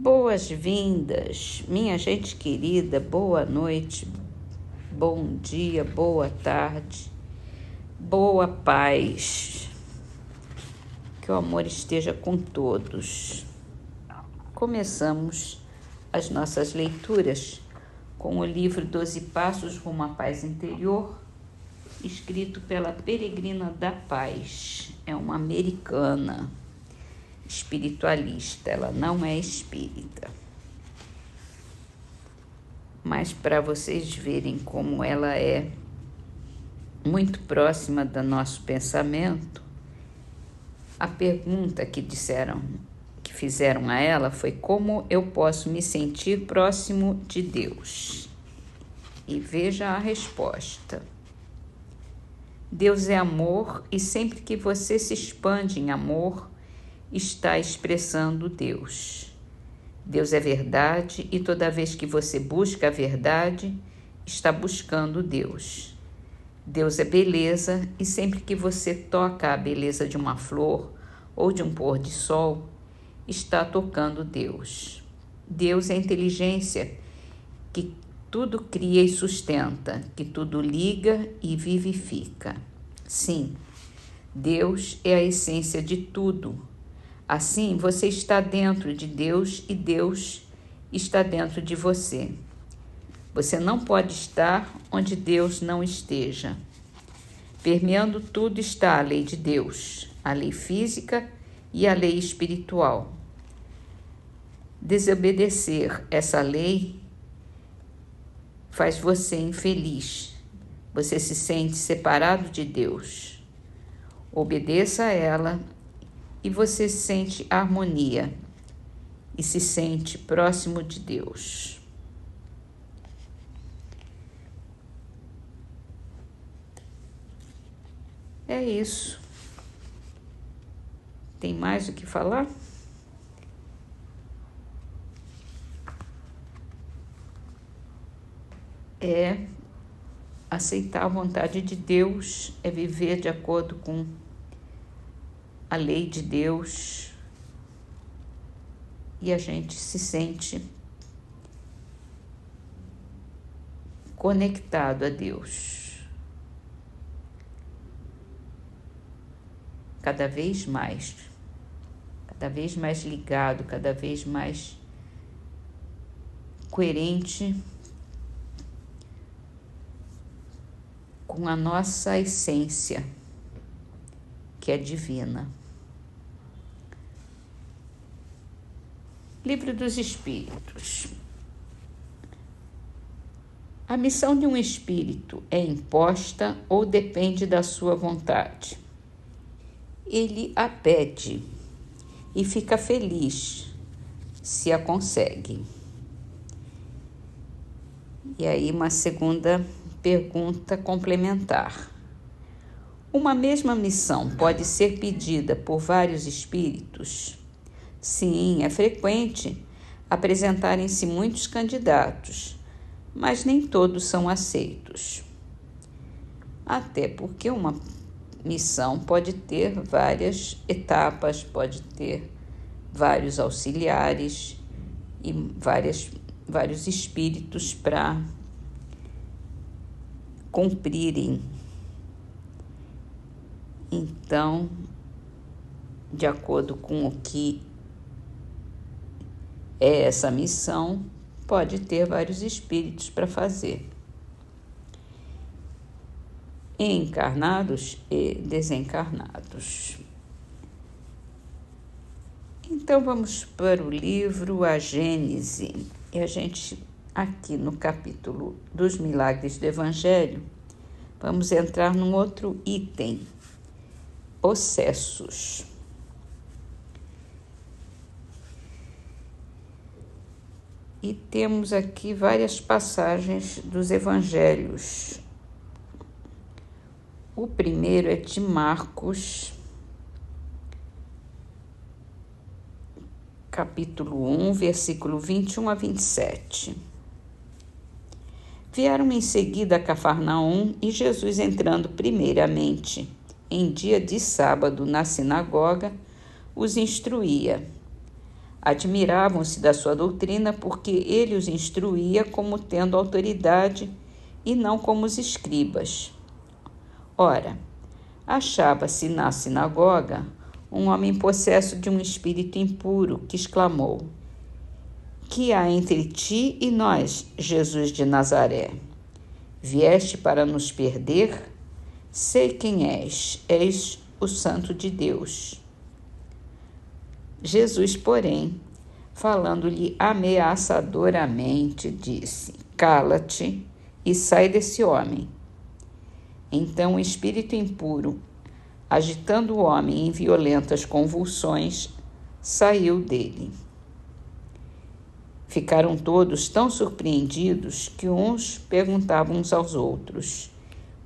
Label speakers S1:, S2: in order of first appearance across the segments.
S1: Boas-vindas, minha gente querida, boa noite, bom dia, boa tarde, boa paz, que o amor esteja com todos. Começamos as nossas leituras com o livro 12 Passos Rumo à Paz Interior, escrito pela Peregrina da Paz, é uma americana espiritualista, ela não é espírita. Mas para vocês verem como ela é muito próxima do nosso pensamento, a pergunta que fizeram a ela foi: como eu posso me sentir próximo de Deus? E veja a resposta. Deus é amor e sempre que você se expande em amor, está expressando Deus. Deus é verdade e toda vez que você busca a verdade, está buscando Deus. Deus é beleza e sempre que você toca a beleza de uma flor ou de um pôr de sol, está tocando Deus. Deus é inteligência que tudo cria e sustenta, que tudo liga e vivifica. Sim, Deus é a essência de tudo. Assim, você está dentro de Deus e Deus está dentro de você. Você não pode estar onde Deus não esteja. Permeando tudo está a lei de Deus, a lei física e a lei espiritual. Desobedecer essa lei faz você infeliz. Você se sente separado de Deus. Obedeça a ela e você sente harmonia e se sente próximo de Deus. É isso. Tem mais o que falar? É aceitar a vontade de Deus, é viver de acordo com a lei de Deus, e a gente se sente conectado a Deus. Cada vez mais ligado, cada vez mais coerente com a nossa essência, que é divina. Livro dos Espíritos. A missão de um espírito é imposta ou depende da sua vontade. Ele a pede e fica feliz se a consegue. E aí uma segunda pergunta complementar. Uma mesma missão pode ser pedida por vários espíritos? Sim, é frequente apresentarem-se muitos candidatos, mas nem todos são aceitos. Até porque uma missão pode ter várias etapas, pode ter vários auxiliares e vários espíritos para cumprirem. Então, de acordo com o que é essa missão, pode ter vários espíritos para fazer, encarnados e desencarnados. Então vamos para o livro A Gênese, e a gente aqui no capítulo dos Milagres do Evangelho vamos entrar num outro item, possessos. E temos aqui várias passagens dos evangelhos. O primeiro é de Marcos, capítulo 1, versículo 21 a 27. Vieram em seguida a Cafarnaum e Jesus, entrando primeiramente em dia de sábado na sinagoga, os instruía. Admiravam-se da sua doutrina porque ele os instruía como tendo autoridade e não como os escribas. Ora, achava-se na sinagoga um homem possesso de um espírito impuro que exclamou: Que há entre ti e nós, Jesus de Nazaré? Vieste para nos perder? Sei quem és o Santo de Deus. Jesus, porém, falando-lhe ameaçadoramente, disse: Cala-te e sai desse homem. Então o espírito impuro, agitando o homem em violentas convulsões, saiu dele. Ficaram todos tão surpreendidos que uns perguntavam uns aos outros: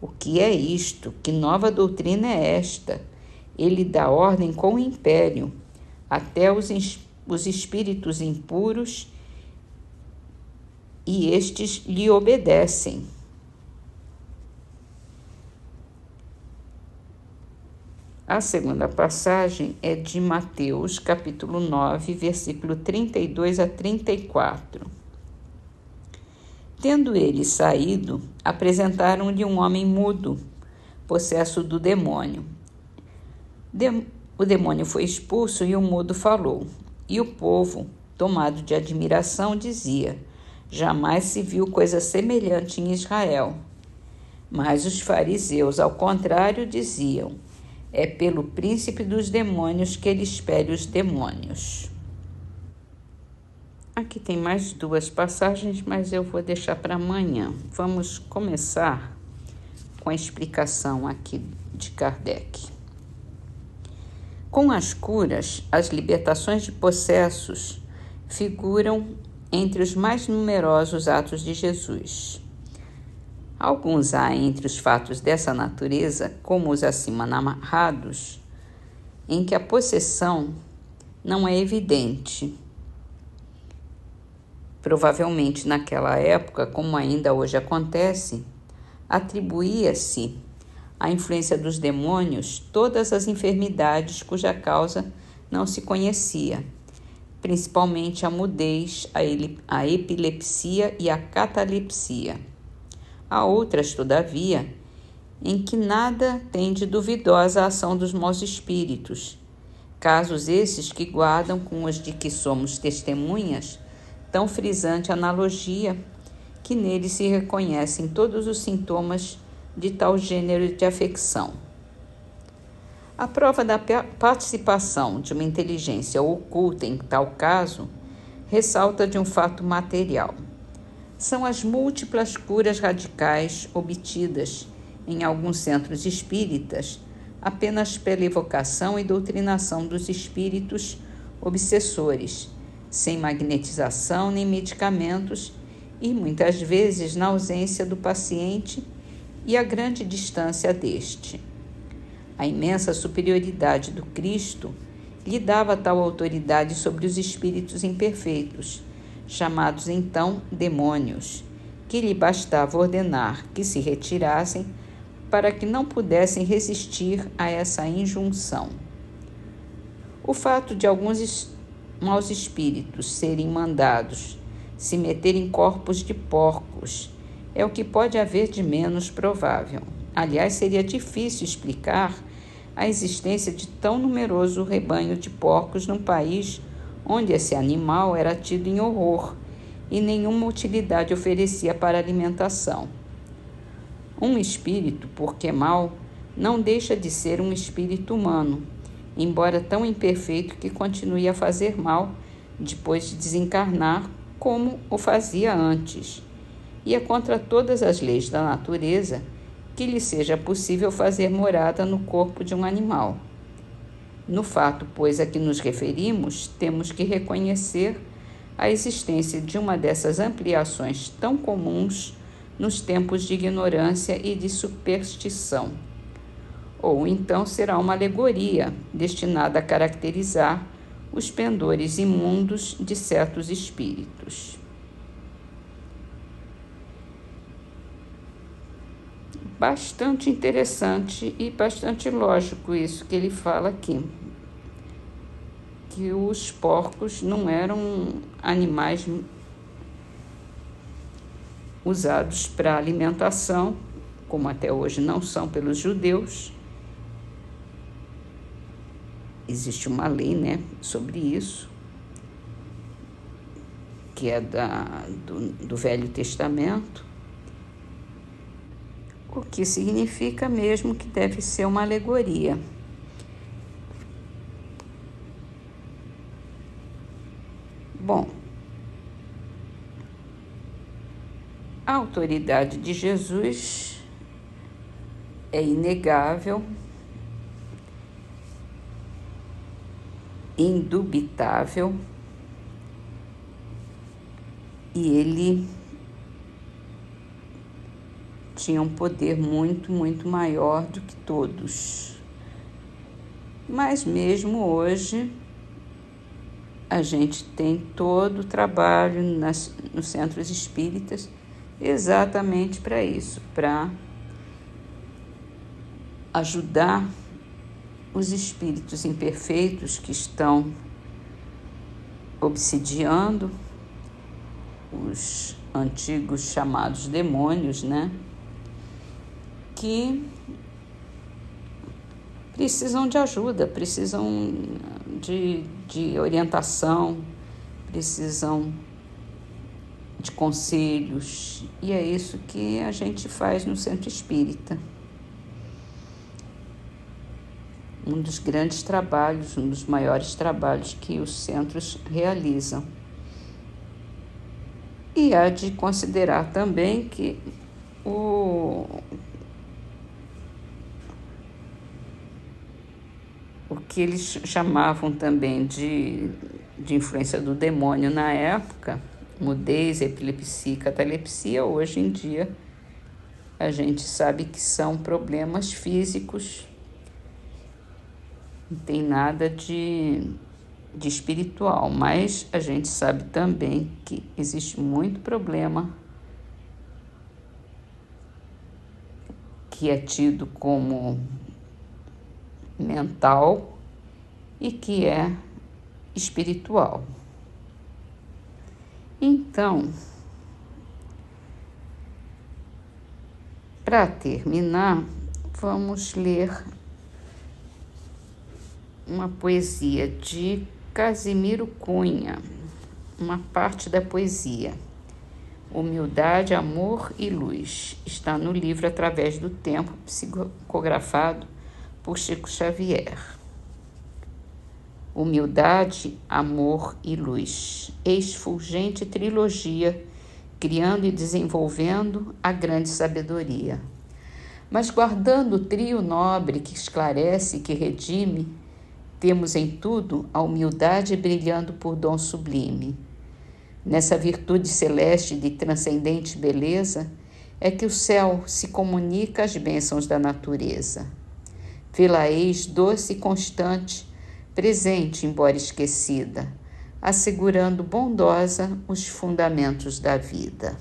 S1: O que é isto? Que nova doutrina é esta? Ele dá ordem com império até os espíritos impuros, e estes lhe obedecem. A segunda passagem é de Mateus, capítulo 9, versículo 32 a 34. Tendo eles saído, apresentaram-lhe um homem mudo, possesso do demônio. O demônio foi expulso e o mudo falou. E o povo, tomado de admiração, dizia: Jamais se viu coisa semelhante em Israel. Mas os fariseus, ao contrário, diziam: É pelo príncipe dos demônios que ele expele os demônios. Aqui tem mais duas passagens, mas eu vou deixar para amanhã. Vamos começar com a explicação aqui de Kardec. Com as curas, as libertações de possessos figuram entre os mais numerosos atos de Jesus. Alguns há entre os fatos dessa natureza, como os acima narrados, em que a possessão não é evidente. Provavelmente naquela época, como ainda hoje acontece, atribuía-se à influência dos demônios todas as enfermidades cuja causa não se conhecia, principalmente a mudez, a epilepsia e a catalepsia. Há outras, todavia, em que nada tem de duvidosa a ação dos maus espíritos, casos esses que guardam com os de que somos testemunhas tão frisante analogia que neles se reconhecem todos os sintomas de tal gênero de afecção. A prova da participação de uma inteligência oculta em tal caso ressalta de um fato material. São as múltiplas curas radicais obtidas em alguns centros espíritas apenas pela evocação e doutrinação dos espíritos obsessores, sem magnetização nem medicamentos e muitas vezes na ausência do paciente e a grande distância deste. A imensa superioridade do Cristo lhe dava tal autoridade sobre os espíritos imperfeitos, chamados então demônios, que lhe bastava ordenar que se retirassem para que não pudessem resistir a essa injunção. O fato de alguns maus espíritos serem mandados se meter em corpos de porcos é o que pode haver de menos provável. Aliás, seria difícil explicar a existência de tão numeroso rebanho de porcos num país onde esse animal era tido em horror e nenhuma utilidade oferecia para alimentação. Um espírito, porque mau, não deixa de ser um espírito humano, embora tão imperfeito que continue a fazer mal depois de desencarnar como o fazia antes. E é contra todas as leis da natureza que lhe seja possível fazer morada no corpo de um animal. No fato, pois, a que nos referimos, temos que reconhecer a existência de uma dessas ampliações tão comuns nos tempos de ignorância e de superstição. Ou então será uma alegoria destinada a caracterizar os pendores imundos de certos espíritos. Bastante interessante e bastante lógico isso que ele fala aqui. que os porcos não eram animais usados para alimentação, como até hoje não são pelos judeus. Existe uma lei, né, sobre isso, que é do Velho Testamento, o que significa mesmo que deve ser uma alegoria. Bom, a autoridade de Jesus é inegável, indubitável, e ele tinha um poder muito, muito maior do que todos. Mas mesmo hoje, a gente tem todo o trabalho nos centros espíritas exatamente para isso, para ajudar os espíritos imperfeitos que estão obsidiando os antigos chamados demônios, né? Que precisam de ajuda, precisam de orientação, precisam de conselhos, e é isso que a gente faz no Centro Espírita. Um dos grandes trabalhos, um dos maiores trabalhos que os centros realizam. E há de considerar também que o que eles chamavam também de influência do demônio na época, mudez, epilepsia e catalepsia, hoje em dia a gente sabe que são problemas físicos, não tem nada de espiritual, mas a gente sabe também que existe muito problema que é tido como mental e que é espiritual. Então, para terminar, vamos ler uma poesia de Casimiro Cunha, uma parte da poesia. Humildade, Amor e Luz. Está no livro Através do Tempo, psicografado por Chico Xavier. Humildade, Amor e Luz. Ex-fulgente trilogia, criando e desenvolvendo a grande sabedoria. Mas guardando o trio nobre que esclarece e que redime, temos em tudo a humildade brilhando por dom sublime. Nessa virtude celeste de transcendente beleza, é que o céu se comunica às bênçãos da natureza. Vê-la eis doce e constante, presente, embora esquecida, assegurando bondosa os fundamentos da vida.